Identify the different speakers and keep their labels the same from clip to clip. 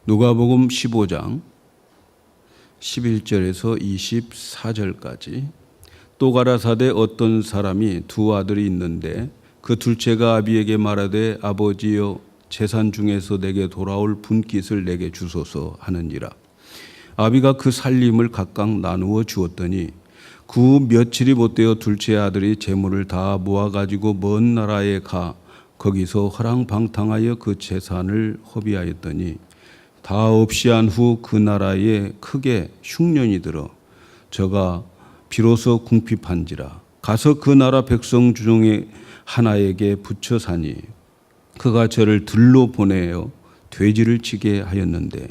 Speaker 1: 누가복음 15장 11절에서 24절까지. 또 가라사대 어떤 사람이 두 아들이 있는데 그 둘째가 아비에게 말하되 아버지여 재산 중에서 내게 돌아올 분깃을 내게 주소서 하느니라. 아비가 그 살림을 각각 나누어 주었더니 그 며칠이 못되어 둘째 아들이 재물을 다 모아가지고 먼 나라에 가 거기서 허랑방탕하여 그 재산을 허비하였더니 다 없이 한 후 그 나라에 크게 흉년이 들어 저가 비로소 궁핍한지라. 가서 그 나라 백성 중에 하나에게 붙여 사니 그가 저를 들로 보내어 돼지를 치게 하였는데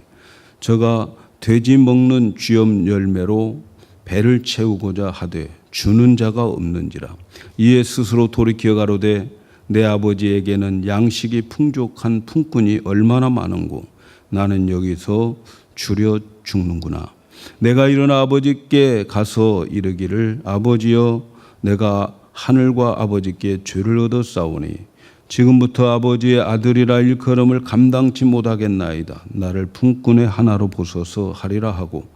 Speaker 1: 저가 돼지 먹는 쥐염 열매로 배를 채우고자 하되 주는 자가 없는지라. 이에 스스로 돌이켜 가로되 내 아버지에게는 양식이 풍족한 품꾼이 얼마나 많은고 나는 여기서 줄여 죽는구나. 내가 일어나 아버지께 가서 이르기를 아버지여 내가 하늘과 아버지께 죄를 얻었사오니 지금부터 아버지의 아들이라 일컬음을 감당치 못하겠나이다. 나를 품꾼의 하나로 보소서 하리라 하고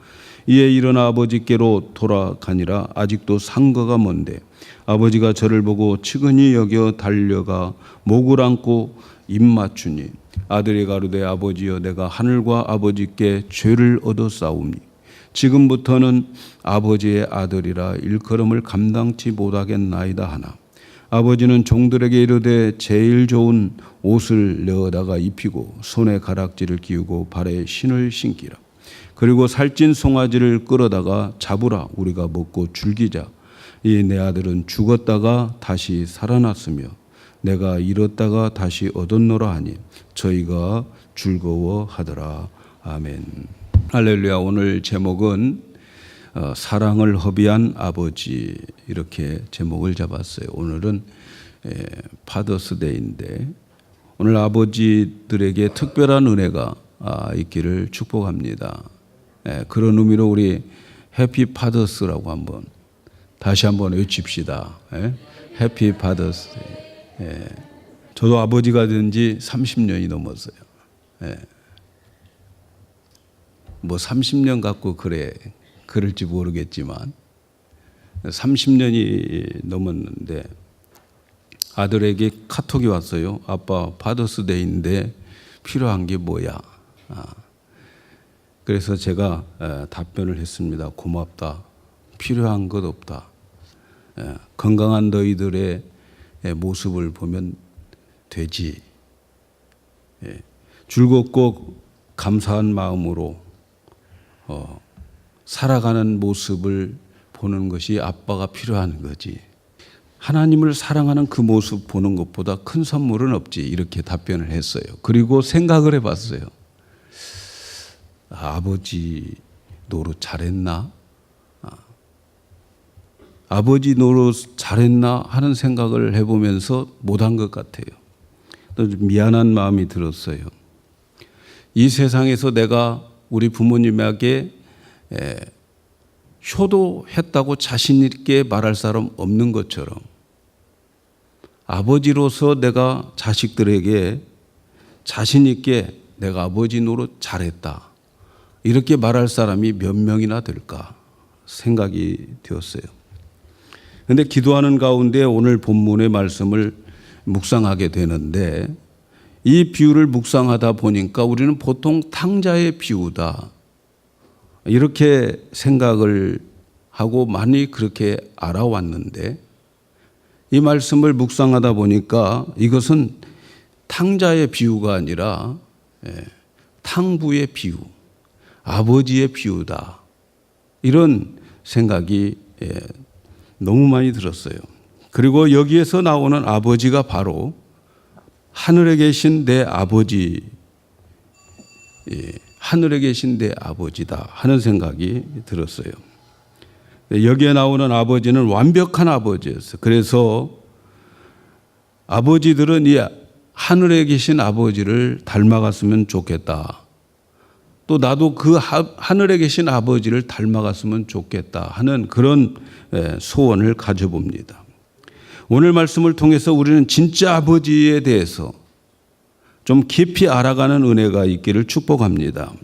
Speaker 1: 이에 일어나 아버지께로 돌아가니라. 아직도 상거가 먼데 아버지가 저를 보고 측은히 여겨 달려가 목을 안고 입 맞추니 아들이 가로되 아버지여 내가 하늘과 아버지께 죄를 얻었사오니 지금부터는 아버지의 아들이라 일컬음을 감당치 못하겠나이다 하나 아버지는 종들에게 이르되 제일 좋은 옷을 내어다가 입히고 손에 가락지를 끼우고 발에 신을 신기라. 그리고 살찐 송아지를 끌어다가 잡으라. 우리가 먹고 즐기자. 이 내 아들은 죽었다가 다시 살아났으며 내가 잃었다가 다시 얻었노라 하니 저희가 즐거워하더라. 아멘. 할렐루야. 오늘 제목은 사랑을 허비한 아버지, 이렇게 제목을 잡았어요. 오늘은 파더스데이인데 오늘 아버지들에게 특별한 은혜가 있기를 축복합니다. 그런 의미로 우리 해피 파더스라고 다시 한번 외칩시다. 해피 파더스데이. 저도 아버지가 된 지 30년이 넘었어요. 뭐 30년 갖고 그럴지 모르겠지만 30년이 넘었는데 아들에게 카톡이 왔어요. 아빠 파더스데이인데 필요한 게 뭐야? 그래서 제가 답변을 했습니다. 고맙다. 필요한 것 없다. 건강한 너희들의 모습을 보면 되지. 즐겁고 감사한 마음으로 살아가는 모습을 보는 것이 아빠가 필요한 거지. 하나님을 사랑하는 그 모습 보는 것보다 큰 선물은 없지. 이렇게 답변을 했어요. 그리고 생각을 해봤어요. 아버지 노릇 잘했나? 아버지 노릇 잘했나 하는 생각을 해보면서 못한 것 같아요. 또 미안한 마음이 들었어요. 이 세상에서 내가 우리 부모님에게 효도했다고 자신 있게 말할 사람 없는 것처럼 아버지로서 내가 자식들에게 자신 있게 내가 아버지 노릇 잘했다 이렇게 말할 사람이 몇 명이나 될까 생각이 되었어요. 그런데 기도하는 가운데 오늘 본문의 말씀을 묵상하게 되는데 이 비유를 묵상하다 보니까 우리는 보통 탕자의 비유다 이렇게 생각을 하고 많이 그렇게 알아왔는데 이 말씀을 묵상하다 보니까 이것은 탕자의 비유가 아니라 탕부의 비유, 아버지의 비유다 이런 생각이 너무 많이 들었어요. 그리고 여기에서 나오는 아버지가 바로 하늘에 계신 내 아버지, 하늘에 계신 내 아버지다 하는 생각이 들었어요. 여기에 나오는 아버지는 완벽한 아버지였어요. 그래서 아버지들은 이 하늘에 계신 아버지를 닮아갔으면 좋겠다. 또 나도 그 하늘에 계신 아버지를 닮아갔으면 좋겠다 하는 그런 소원을 가져봅니다. 오늘 말씀을 통해서 우리는 진짜 아버지에 대해서 좀 깊이 알아가는 은혜가 있기를 축복합니다.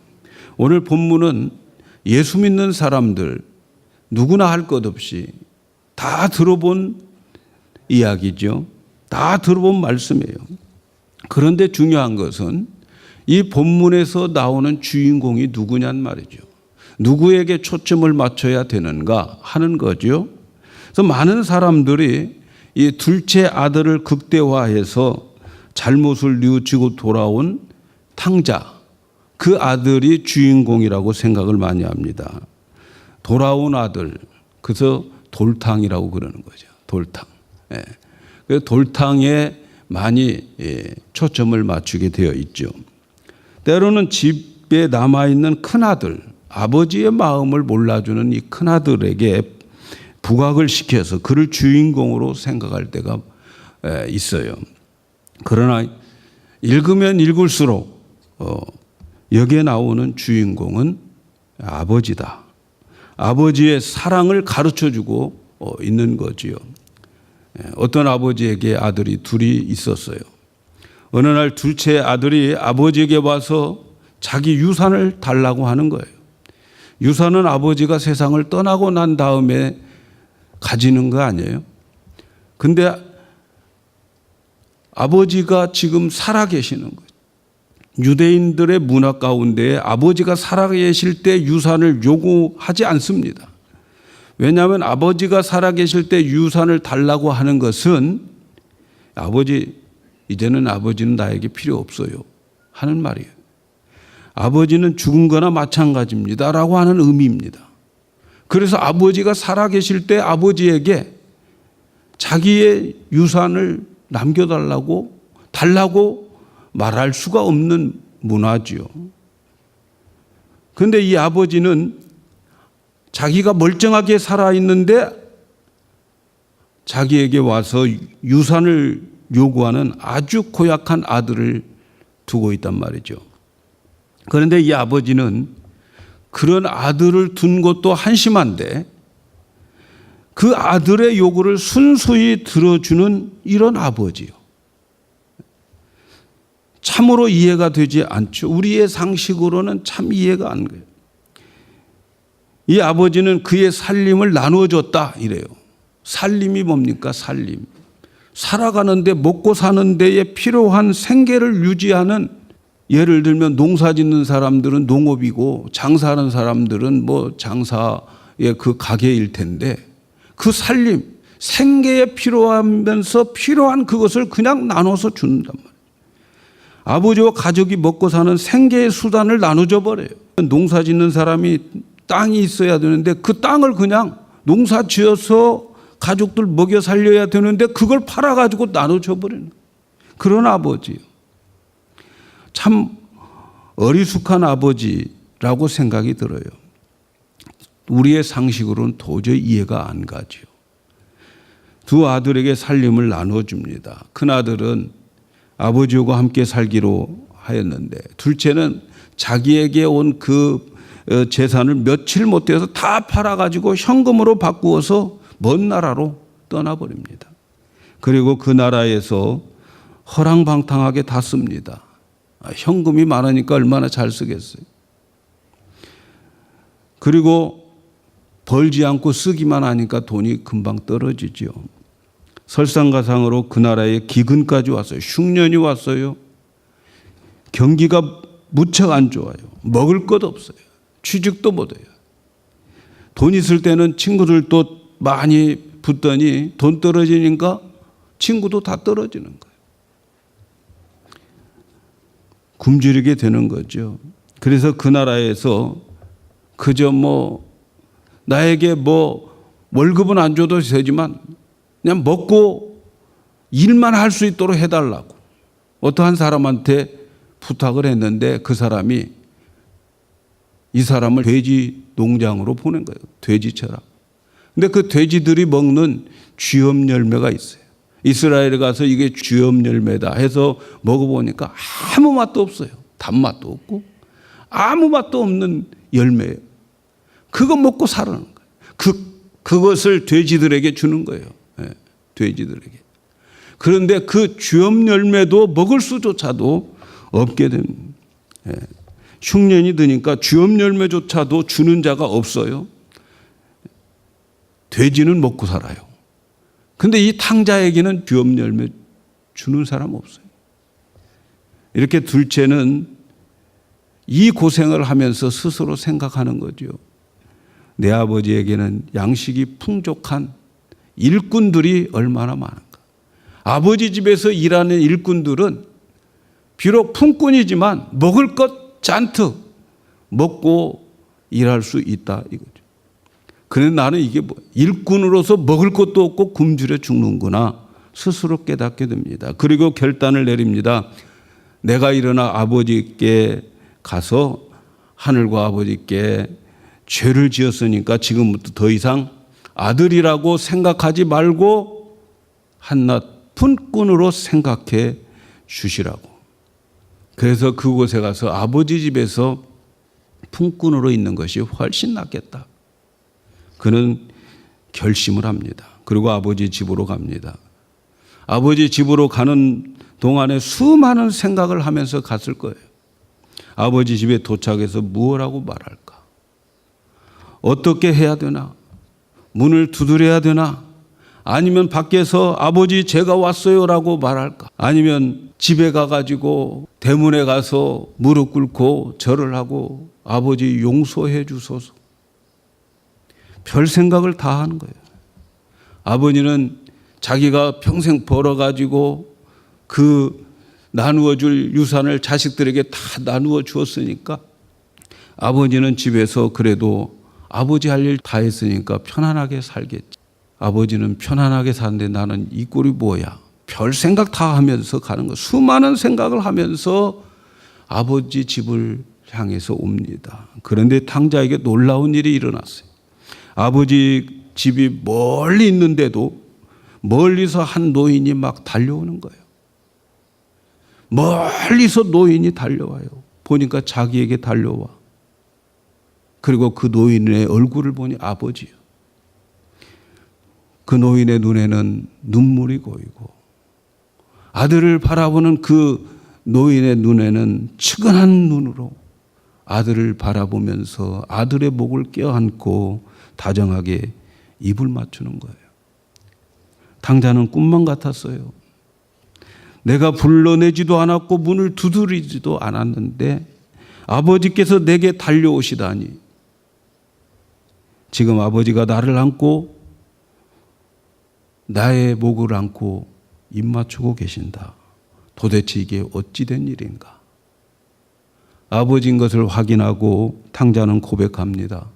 Speaker 1: 오늘 본문은 예수 믿는 사람들 누구나 할 것 없이 다 들어본 이야기죠. 다 들어본 말씀이에요. 그런데 중요한 것은 이 본문에서 나오는 주인공이 누구냔 말이죠. 누구에게 초점을 맞춰야 되는가 하는 거죠. 그래서 많은 사람들이 이 둘째 아들을 극대화해서 잘못을 뉘우치고 돌아온 탕자, 그 아들이 주인공이라고 생각을 많이 합니다. 돌아온 아들, 그래서 돌탕이라고 그러는 거죠. 돌탕. 그 돌탕에 많이 초점을 맞추게 되어 있죠. 때로는 집에 남아있는 큰아들, 아버지의 마음을 몰라주는 이 큰아들에게 부각을 시켜서 그를 주인공으로 생각할 때가 있어요. 그러나 읽으면 읽을수록 여기에 나오는 주인공은 아버지다. 아버지의 사랑을 가르쳐주고 있는 거지요. 어떤 아버지에게 아들이 둘이 있었어요. 어느 날 둘째 아들이 아버지에게 와서 자기 유산을 달라고 하는 거예요. 유산은 아버지가 세상을 떠나고 난 다음에 가지는 거 아니에요? 근데 아버지가 지금 살아계시는 거예요. 유대인들의 문화 가운데 아버지가 살아계실 때 유산을 요구하지 않습니다. 왜냐하면 아버지가 살아계실 때 유산을 달라고 하는 것은 아버지, 이제는 아버지는 나에게 필요 없어요 하는 말이에요. 아버지는 죽은 거나 마찬가지입니다 라고 하는 의미입니다. 그래서 아버지가 살아계실 때 아버지에게 자기의 유산을 남겨달라고 말할 수가 없는 문화지요. 그런데 이 아버지는 자기가 멀쩡하게 살아있는데 자기에게 와서 유산을 요구하는 아주 고약한 아들을 두고 있단 말이죠. 그런데 이 아버지는 그런 아들을 둔 것도 한심한데 그 아들의 요구를 순수히 들어주는 이런 아버지요. 참으로 이해가 되지 않죠. 우리의 상식으로는 참 이해가 안 가요. 이 아버지는 그의 살림을 나누어 줬다 이래요. 살림이 뭡니까? 살림. 살아가는데 먹고 사는 데에 필요한 생계를 유지하는, 예를 들면 농사 짓는 사람들은 농업이고 장사하는 사람들은 뭐 장사의 그 가게일 텐데 그 살림, 생계에 필요하면서 필요한 그것을 그냥 나눠서 준단 말이에요. 아버지와 가족이 먹고 사는 생계의 수단을 나눠줘 버려요. 농사 짓는 사람이 땅이 있어야 되는데 그 땅을 그냥 농사 지어서 가족들 먹여 살려야 되는데 그걸 팔아가지고 나눠줘 버리는 그런 아버지요. 참 어리숙한 아버지라고 생각이 들어요. 우리의 상식으로는 도저히 이해가 안 가죠. 두 아들에게 살림을 나눠줍니다. 큰아들은 아버지와 함께 살기로 하였는데 둘째는 자기에게 온 그 재산을 며칠 못해서 다 팔아가지고 현금으로 바꾸어서 먼 나라로 떠나버립니다. 그리고 그 나라에서 허랑방탕하게 다 씁니다. 현금이 많으니까 얼마나 잘 쓰겠어요. 그리고 벌지 않고 쓰기만 하니까 돈이 금방 떨어지죠. 설상가상으로 그 나라에 기근까지 왔어요. 흉년이 왔어요. 경기가 무척 안 좋아요. 먹을 것 없어요. 취직도 못해요. 돈 있을 때는 친구들도 많이 붙더니 돈 떨어지니까 친구도 다 떨어지는 거예요. 굶주리게 되는 거죠. 그래서 그 나라에서 그저 나에게 월급은 안 줘도 되지만 그냥 먹고 일만 할 수 있도록 해달라고 어떠한 사람한테 부탁을 했는데 그 사람이 이 사람을 돼지 농장으로 보낸 거예요. 돼지처럼. 근데 그 돼지들이 먹는 쥐염 열매가 있어요. 이스라엘에 가서 이게 쥐염 열매다 해서 먹어보니까 아무 맛도 없어요. 단맛도 없고 아무 맛도 없는 열매예요. 그거 먹고 살아는 거예요. 그것을 돼지들에게 주는 거예요. 네, 돼지들에게. 그런데 그 쥐염 열매도 먹을 수조차도 없게 됩니다. 흉년이 드니까 주엽 열매조차도 주는 자가 없어요. 돼지는 먹고 살아요. 근데 이 탕자에게는 주엽 열매 주는 사람 없어요. 이렇게 둘째는 이 고생을 하면서 스스로 생각하는 거죠. 내 아버지에게는 양식이 풍족한 일꾼들이 얼마나 많은가. 아버지 집에서 일하는 일꾼들은 비록 품꾼이지만 먹을 것 잔뜩 먹고 일할 수 있다 이거죠. 그런데 나는 이게 일꾼으로서 먹을 것도 없고 굶주려 죽는구나 스스로 깨닫게 됩니다. 그리고 결단을 내립니다. 내가 일어나 아버지께 가서 하늘과 아버지께 죄를 지었으니까 지금부터 더 이상 아들이라고 생각하지 말고 한낱 품꾼으로 생각해 주시라고. 그래서 그곳에 가서 아버지 집에서 품꾼으로 있는 것이 훨씬 낫겠다. 그는 결심을 합니다. 그리고 아버지 집으로 갑니다. 아버지 집으로 가는 동안에 수많은 생각을 하면서 갔을 거예요. 아버지 집에 도착해서 무엇라고 말할까? 어떻게 해야 되나? 문을 두드려야 되나? 아니면 밖에서 아버지 제가 왔어요라고 말할까? 아니면 집에 가가지고 대문에 가서 무릎 꿇고 절을 하고 아버지 용서해 주소서. 별 생각을 다 하는 거예요. 아버지는 자기가 평생 벌어가지고 그 나누어 줄 유산을 자식들에게 다 나누어 주었으니까 아버지는 집에서 그래도 아버지 할 일 다 했으니까 편안하게 살겠지. 아버지는 편안하게 사는데 나는 이 꼴이 뭐야. 별 생각 다 하면서 가는 거. 수많은 생각을 하면서 아버지 집을 향해서 옵니다. 그런데 탕자에게 놀라운 일이 일어났어요. 아버지 집이 멀리 있는데도 멀리서 한 노인이 막 달려오는 거예요. 멀리서 노인이 달려와요. 보니까 자기에게 달려와. 그리고 그 노인의 얼굴을 보니 아버지요. 그 노인의 눈에는 눈물이 고이고 아들을 바라보는 그 노인의 눈에는 측은한 눈으로 아들을 바라보면서 아들의 목을 껴안고 다정하게 입을 맞추는 거예요. 탕자는 꿈만 같았어요. 내가 불러내지도 않았고 문을 두드리지도 않았는데 아버지께서 내게 달려오시다니. 지금 아버지가 나를 안고 나의 목을 안고 입 맞추고 계신다. 도대체 이게 어찌 된 일인가? 아버지인 것을 확인하고 탕자는 고백합니다.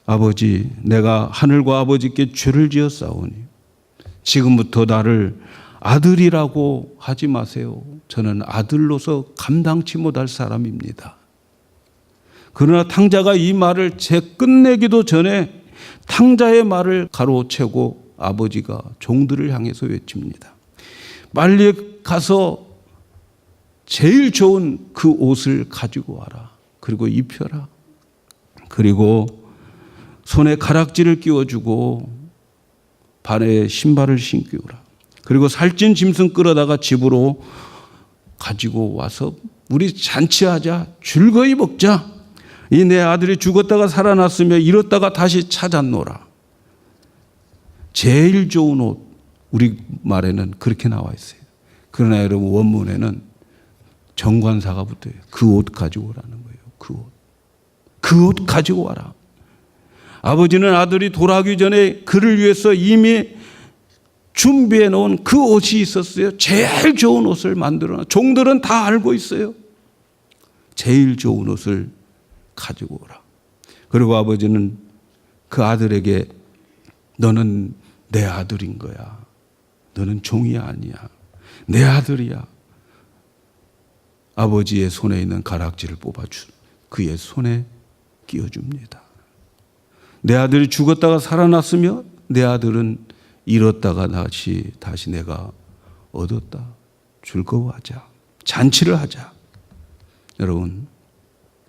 Speaker 1: 아버지, 내가 하늘과 아버지께 죄를 지었사오니 지금부터 나를 아들이라고 하지 마세요. 저는 아들로서 감당치 못할 사람입니다. 그러나 탕자가 이 말을 채 끝내기도 전에 탕자의 말을 가로채고 아버지가 종들을 향해서 외칩니다. 빨리 가서 제일 좋은 그 옷을 가지고 와라. 그리고 입혀라. 그리고 손에 가락지를 끼워주고 발에 신발을 신기우라. 그리고 살찐 짐승 끌어다가 집으로 가지고 와서 우리 잔치하자. 즐거이 먹자. 이 내 아들이 죽었다가 살아났으며 잃었다가 다시 찾았노라. 제일 좋은 옷, 우리 말에는 그렇게 나와 있어요. 그러나 여러분 원문에는 정관사가 붙어요. 그 옷 가지고 오라는 거예요. 그 옷. 그 옷 가지고 와라. 아버지는 아들이 돌아가기 전에 그를 위해서 이미 준비해 놓은 그 옷이 있었어요. 제일 좋은 옷을 만들어 놔. 종들은 다 알고 있어요. 제일 좋은 옷을 가지고 오라. 그리고 아버지는 그 아들에게 너는 내 아들인 거야. 너는 종이 아니야. 내 아들이야. 아버지의 손에 있는 가락지를 뽑아주 그의 손에 끼워줍니다. 내 아들이 죽었다가 살아났으며 내 아들은 잃었다가 다시 내가 얻었다. 즐거워하자. 잔치를 하자. 여러분,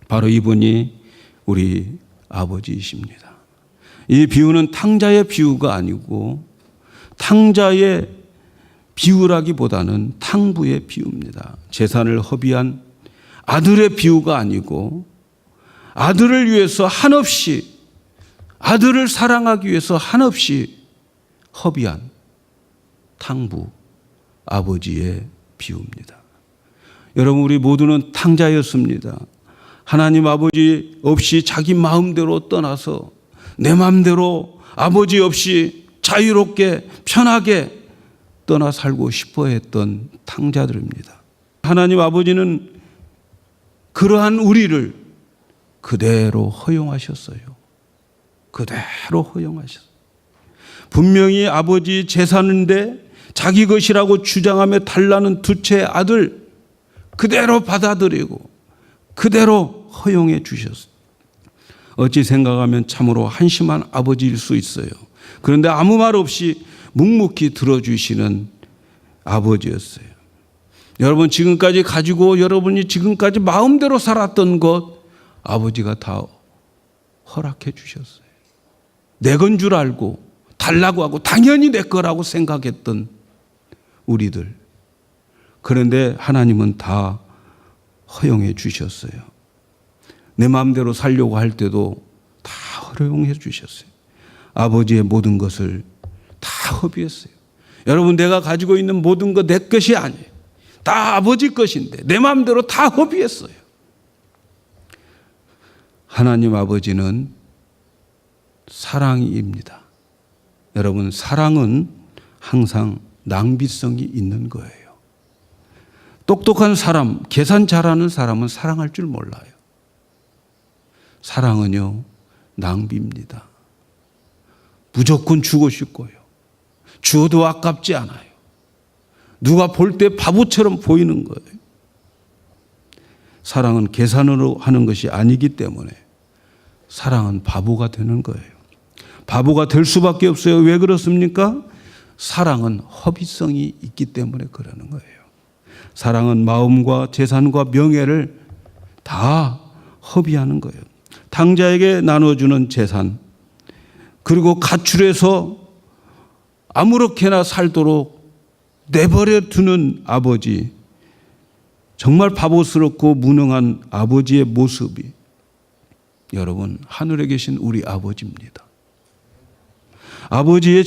Speaker 1: 바로 이분이 우리 아버지이십니다. 이 비유는 탕자의 비유가 아니고 탕자의 비유라기보다는 탕부의 비유입니다. 재산을 허비한 아들의 비유가 아니고 아들을 위해서 한없이, 아들을 사랑하기 위해서 한없이 허비한 탕부 아버지의 비유입니다. 여러분, 우리 모두는 탕자였습니다. 하나님 아버지 없이 자기 마음대로 떠나서 내 마음대로 아버지 없이 자유롭게 편하게 떠나 살고 싶어 했던 탕자들입니다. 하나님 아버지는 그러한 우리를 그대로 허용하셨어요. 그대로 허용하셨어요. 분명히 아버지 재산인데 자기 것이라고 주장하며 달라는 둘째 아들 그대로 받아들이고 그대로 허용해 주셨어요. 어찌 생각하면 참으로 한심한 아버지일 수 있어요. 그런데 아무 말 없이 묵묵히 들어주시는 아버지였어요. 여러분, 지금까지 가지고 여러분이 지금까지 마음대로 살았던 것 아버지가 다 허락해 주셨어요. 내 건 줄 알고 달라고 하고 당연히 내 거라고 생각했던 우리들. 그런데 하나님은 다 허용해 주셨어요. 내 마음대로 살려고 할 때도 다 허용해 주셨어요. 아버지의 모든 것을 다 허비했어요. 여러분, 내가 가지고 있는 모든 것 내 것이 아니에요. 다 아버지 것인데 내 마음대로 다 허비했어요. 하나님 아버지는 사랑입니다. 여러분, 사랑은 항상 낭비성이 있는 거예요. 똑똑한 사람, 계산 잘하는 사람은 사랑할 줄 몰라요. 사랑은요, 낭비입니다. 무조건 주고 싶고요. 주어도 아깝지 않아요. 누가 볼 때 바보처럼 보이는 거예요. 사랑은 계산으로 하는 것이 아니기 때문에 사랑은 바보가 되는 거예요. 바보가 될 수밖에 없어요. 왜 그렇습니까? 사랑은 허비성이 있기 때문에 그러는 거예요. 사랑은 마음과 재산과 명예를 다 허비하는 거예요. 탕자에게 나눠주는 재산, 그리고 가출해서 아무렇게나 살도록 내버려 두는 아버지, 정말 바보스럽고 무능한 아버지의 모습이 여러분, 하늘에 계신 우리 아버지입니다. 아버지의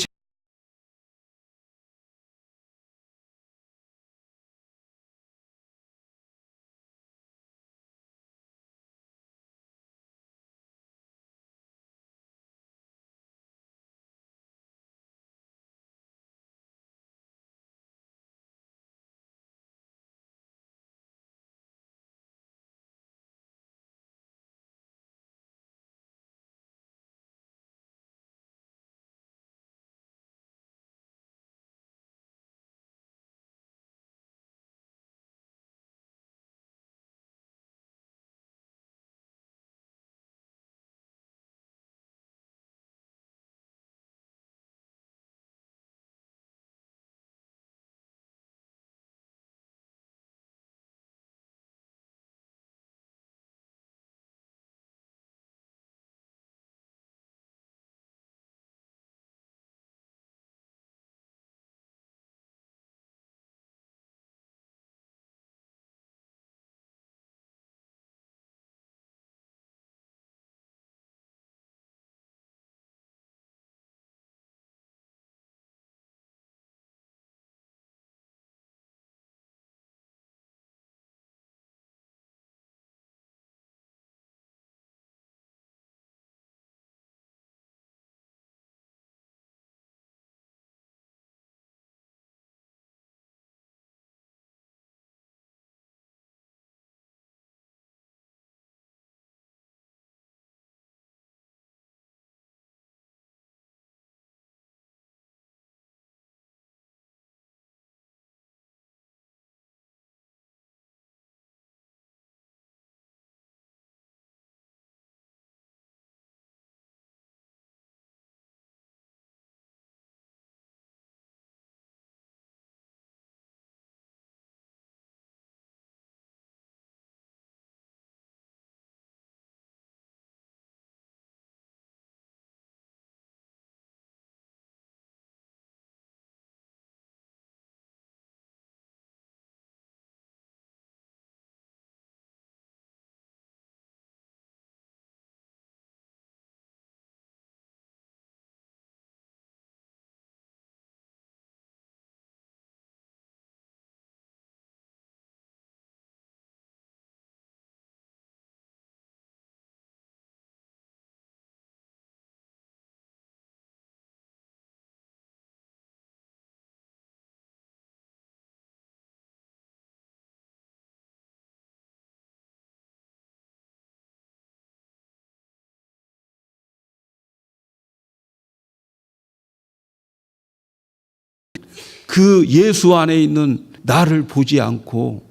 Speaker 1: 그 예수 안에 있는 나를 보지 않고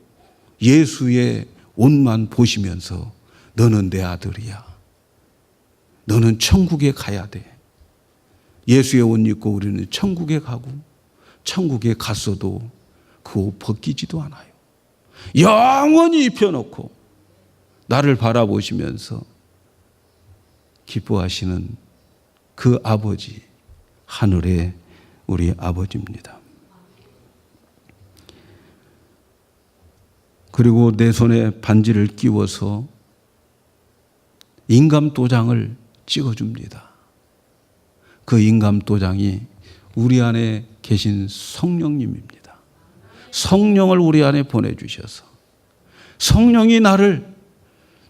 Speaker 1: 예수의 옷만 보시면서 너는 내 아들이야. 너는 천국에 가야 돼. 예수의 옷 입고 우리는 천국에 가고 천국에 갔어도 그 옷 벗기지도 않아요. 영원히 입혀놓고 나를 바라보시면서 기뻐하시는 그 아버지, 하늘의 우리 아버지입니다. 그리고 내 손에 반지를 끼워서 인감도장을 찍어줍니다. 그 인감도장이 우리 안에 계신 성령님입니다. 성령을 우리 안에 보내주셔서 성령이 나를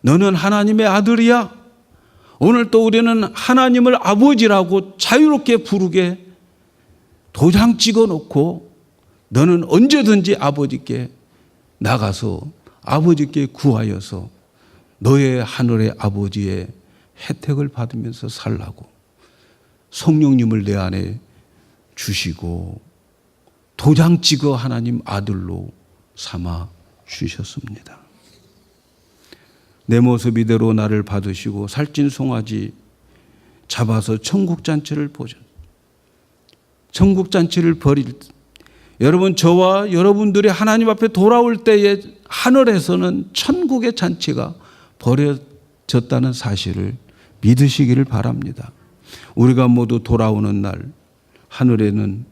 Speaker 1: 너는 하나님의 아들이야. 오늘 또 우리는 하나님을 아버지라고 자유롭게 부르게 도장 찍어놓고 너는 언제든지 아버지께 나가서 아버지께 구하여서 너의 하늘의 아버지의 혜택을 받으면서 살라고 성령님을 내 안에 주시고 도장 찍어 하나님 아들로 삼아 주셨습니다. 내 모습 이대로 나를 받으시고 살찐 송아지 잡아서 천국잔치를 보죠. 천국잔치를 벌일 여러분, 저와 여러분들이 하나님 앞에 돌아올 때에 하늘에서는 천국의 잔치가 벌어졌다는 사실을 믿으시기를 바랍니다. 우리가 모두 돌아오는 날 하늘에는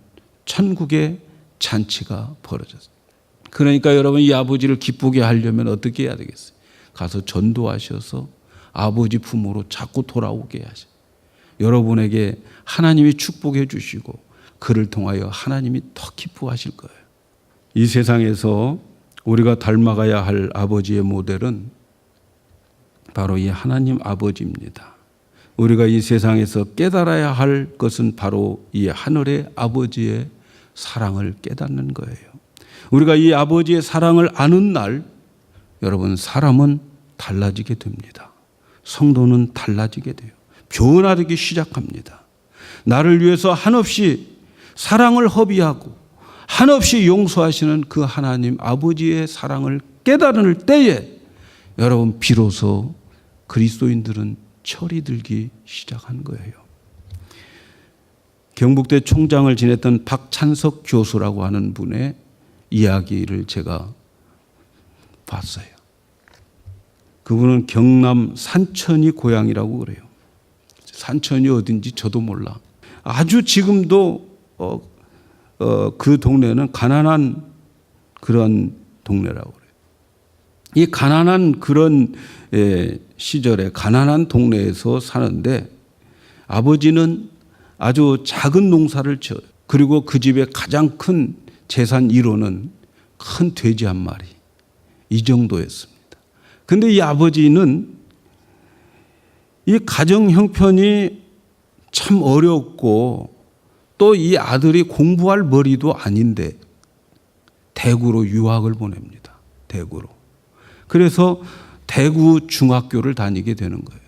Speaker 1: 천국의 잔치가 벌어졌어요. 그러니까 여러분, 이 아버지를 기쁘게 하려면 어떻게 해야 되겠어요? 가서 전도하셔서 아버지 품으로 자꾸 돌아오게 하셔요. 여러분에게 하나님이 축복해 주시고 그를 통하여 하나님이 더 기뻐하실 거예요. 이 세상에서 우리가 닮아가야 할 아버지의 모델은 바로 이 하나님 아버지입니다. 우리가 이 세상에서 깨달아야 할 것은 바로 이 하늘의 아버지의 사랑을 깨닫는 거예요. 우리가 이 아버지의 사랑을 아는 날, 여러분, 사람은 달라지게 됩니다. 성도는 달라지게 돼요. 변화되기 시작합니다. 나를 위해서 한없이 사랑을 허비하고 한없이 용서하시는 그 하나님 아버지의 사랑을 깨달을 때에 여러분, 비로소 그리스도인들은 철이 들기 시작한 거예요. 경북대 총장을 지냈던 박찬석 교수라고 하는 분의 이야기를 제가 봤어요. 그분은 경남 산천이 고향이라고 그래요. 산천이 어딘지 저도 몰라. 아주 지금도 그 동네는 가난한 그런 동네라고 그래요. 이 가난한 그런 시절에 가난한 동네에서 사는데 아버지는 아주 작은 농사를 지어요. 그리고 그 집의 가장 큰 재산 1호는 큰 돼지 한 마리. 이 정도였습니다. 그런데 이 아버지는 이 가정 형편이 참 어렵고 또 이 아들이 공부할 머리도 아닌데 대구로 유학을 보냅니다. 대구로. 그래서 대구 중학교를 다니게 되는 거예요.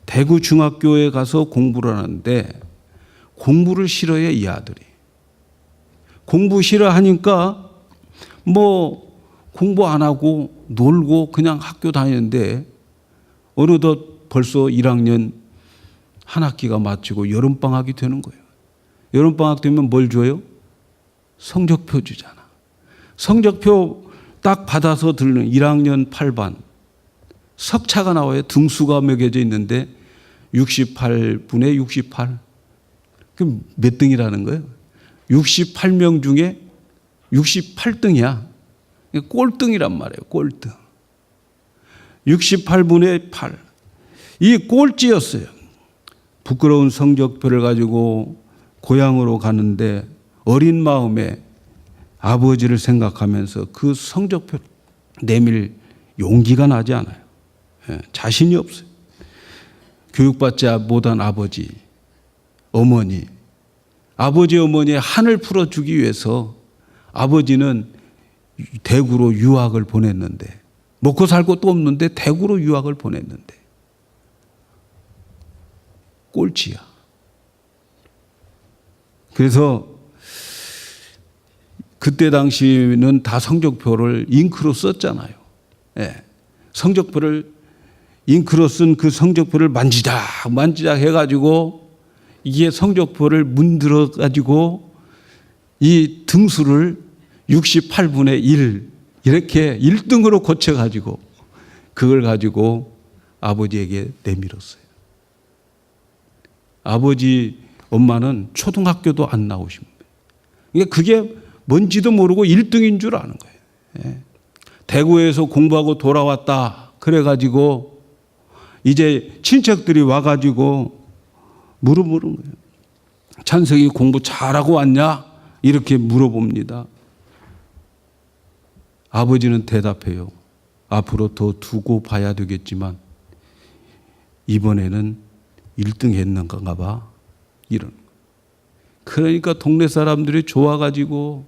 Speaker 1: 대구 중학교에 가서 공부를 하는데 공부를 싫어해, 이 아들이. 공부 싫어하니까 뭐 공부 안 하고 놀고 그냥 학교 다니는데 어느덧 벌써 1학년 한 학기가 마치고 여름방학이 되는 거예요. 여름방학 되면 뭘 줘요? 성적표 주잖아. 성적표 딱 받아서 들는 1학년 8반. 석차가 나와요. 등수가 매겨져 있는데 68분의 68. 그럼 몇 등이라는 거예요? 68명 중에 68등이야. 꼴등이란 말이에요. 꼴등. 68분의 8. 이 꼴찌였어요. 부끄러운 성적표를 가지고 고향으로 가는데 어린 마음에 아버지를 생각하면서 그 성적표 내밀 용기가 나지 않아요. 자신이 없어요. 교육받지 못한 아버지, 어머니, 아버지 어머니의 한을 풀어주기 위해서 아버지는 대구로 유학을 보냈는데 먹고 살 것도 없는데 대구로 유학을 보냈는데 꼴찌야. 그래서 그때 당시는 다 성적표를 잉크로 썼잖아요. 예. 성적표를 잉크로 쓴 그 성적표를 만지작 해가지고 이게 성적표를 문들어가지고 이 등수를 68분의 1 이렇게 1등으로 고쳐가지고 그걸 가지고 아버지에게 내밀었어요. 아버지 엄마는 초등학교도 안 나오신 거예요. 그러니까 그게 뭔지도 모르고 1등인 줄 아는 거예요. 예. 대구에서 공부하고 돌아왔다. 그래가지고 이제 친척들이 와가지고 물어보는 거예요. 찬석이 공부 잘하고 왔냐? 이렇게 물어봅니다. 아버지는 대답해요. 앞으로 더 두고 봐야 되겠지만 이번에는 1등 했는가 봐. 이런. 그러니까 동네 사람들이 좋아가지고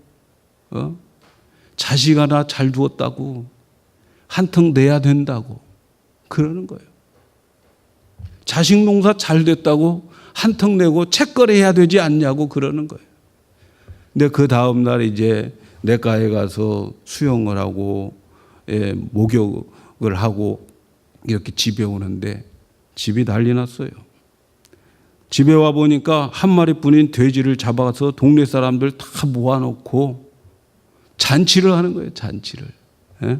Speaker 1: 자식 하나 잘 두었다고 한턱 내야 된다고 그러는 거예요. 자식 농사 잘 됐다고 한턱 내고 책거래해야 되지 않냐고 그러는 거예요. 근데 그 다음 날 이제 내과에 가서 수영을 하고 목욕을 하고 이렇게 집에 오는데 집이 난리 났어요. 집에 와 보니까 한 마리뿐인 돼지를 잡아서 동네 사람들 다 모아놓고 잔치를 하는 거예요. 잔치를. 예?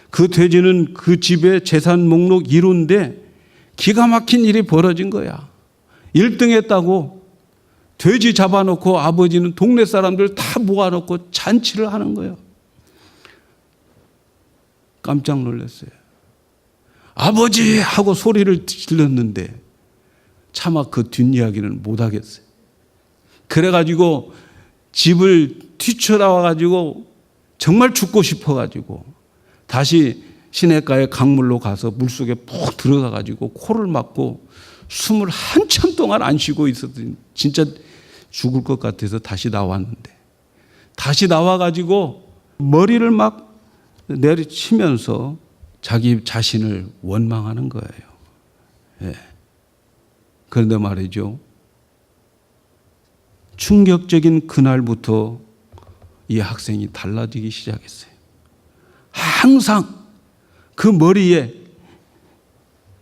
Speaker 1: 그 돼지는 그 집의 재산 목록 1호인데 기가 막힌 일이 벌어진 거야. 1등 했다고 돼지 잡아놓고 아버지는 동네 사람들 다 모아놓고 잔치를 하는 거예요. 깜짝 놀랐어요. 아버지 하고 소리를 질렀는데 차마 그 뒷이야기는 못하겠어요. 그래가지고 집을 뛰쳐나와가지고 정말 죽고 싶어가지고 다시 시냇가에 강물로 가서 물속에 푹 들어가가지고 코를 막고 숨을 한참 동안 안 쉬고 있었더니 진짜 죽을 것 같아서 다시 나왔는데 다시 나와가지고 머리를 막 내리치면서 자기 자신을 원망하는 거예요. 예. 그런데 말이죠. 충격적인 그날부터 이 학생이 달라지기 시작했어요. 항상 그 머리에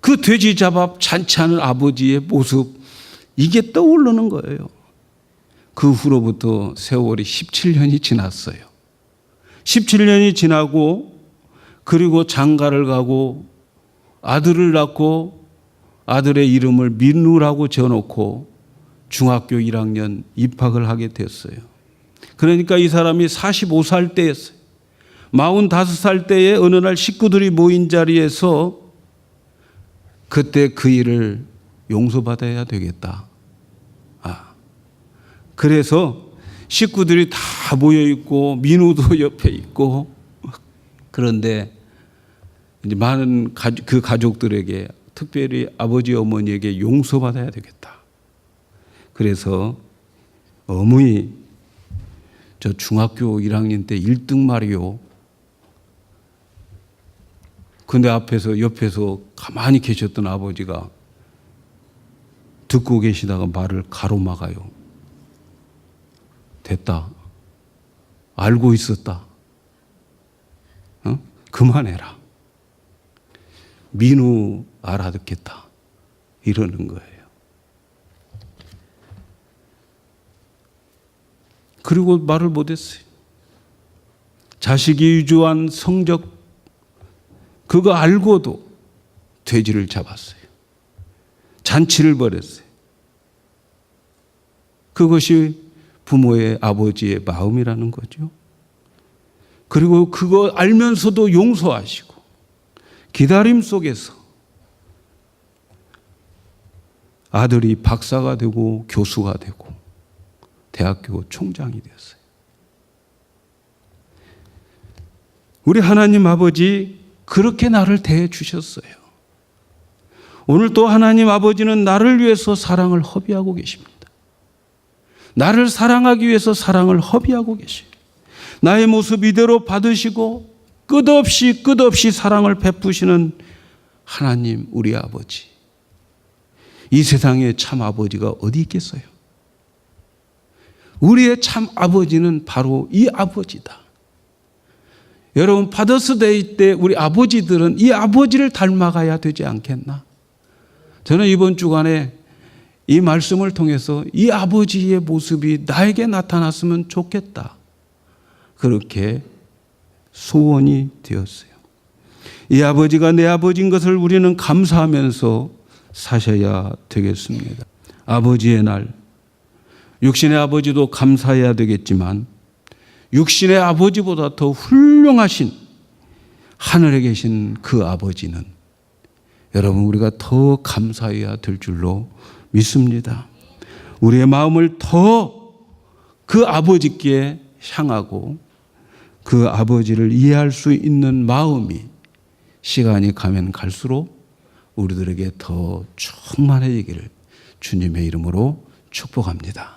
Speaker 1: 그 돼지 잡아 잔치하는 아버지의 모습 이게 떠오르는 거예요. 그 후로부터 세월이 17년이 지났어요. 17년이 지나고 그리고 장가를 가고 아들을 낳고 아들의 이름을 민우라고 지어놓고 중학교 1학년 입학을 하게 됐어요. 그러니까 이 사람이 45살 때였어요. 45살 때에 어느 날 식구들이 모인 자리에서 그때 그 일을 용서받아야 되겠다. 그래서 식구들이 다 모여 있고 민우도 옆에 있고 그런데 이제 많은 그 가족들에게 특별히 아버지 어머니에게 용서받아야 되겠다. 그래서 어머니 저 중학교 1학년 때 1등 말이요. 근데 옆에서 가만히 계셨던 아버지가 듣고 계시다가 말을 가로막아요. 됐다. 알고 있었다. 그만해라. 민우 알아듣겠다. 이러는 거예요. 그리고 말을 못했어요. 자식이 유주한 성적 그거 알고도 돼지를 잡았어요. 잔치를 벌였어요. 그것이 부모의 아버지의 마음이라는 거죠. 그리고 그거 알면서도 용서하시고 기다림 속에서 아들이 박사가 되고 교수가 되고 대학교 총장이 되었어요. 우리 하나님 아버지 그렇게 나를 대해 주셨어요. 오늘 또 하나님 아버지는 나를 위해서 사랑을 허비하고 계십니다. 나를 사랑하기 위해서 사랑을 허비하고 계셔요. 나의 모습 이대로 받으시고 끝없이 사랑을 베푸시는 하나님 우리 아버지. 이 세상에 참 아버지가 어디 있겠어요? 우리의 참 아버지는 바로 이 아버지다. 여러분, 파더스데이 때 우리 아버지들은 이 아버지를 닮아가야 되지 않겠나? 저는 이번 주간에 이 말씀을 통해서 이 아버지의 모습이 나에게 나타났으면 좋겠다. 그렇게 소원이 되었어요. 이 아버지가 내 아버지인 것을 우리는 감사하면서 사셔야 되겠습니다. 아버지의 날, 육신의 아버지도 감사해야 되겠지만 육신의 아버지보다 더 훌륭하신 하늘에 계신 그 아버지는 여러분 우리가 더 감사해야 될 줄로 믿습니다. 우리의 마음을 더 그 아버지께 향하고 그 아버지를 이해할 수 있는 마음이 시간이 가면 갈수록 우리들에게 더 충만해지기를 주님의 이름으로 축복합니다.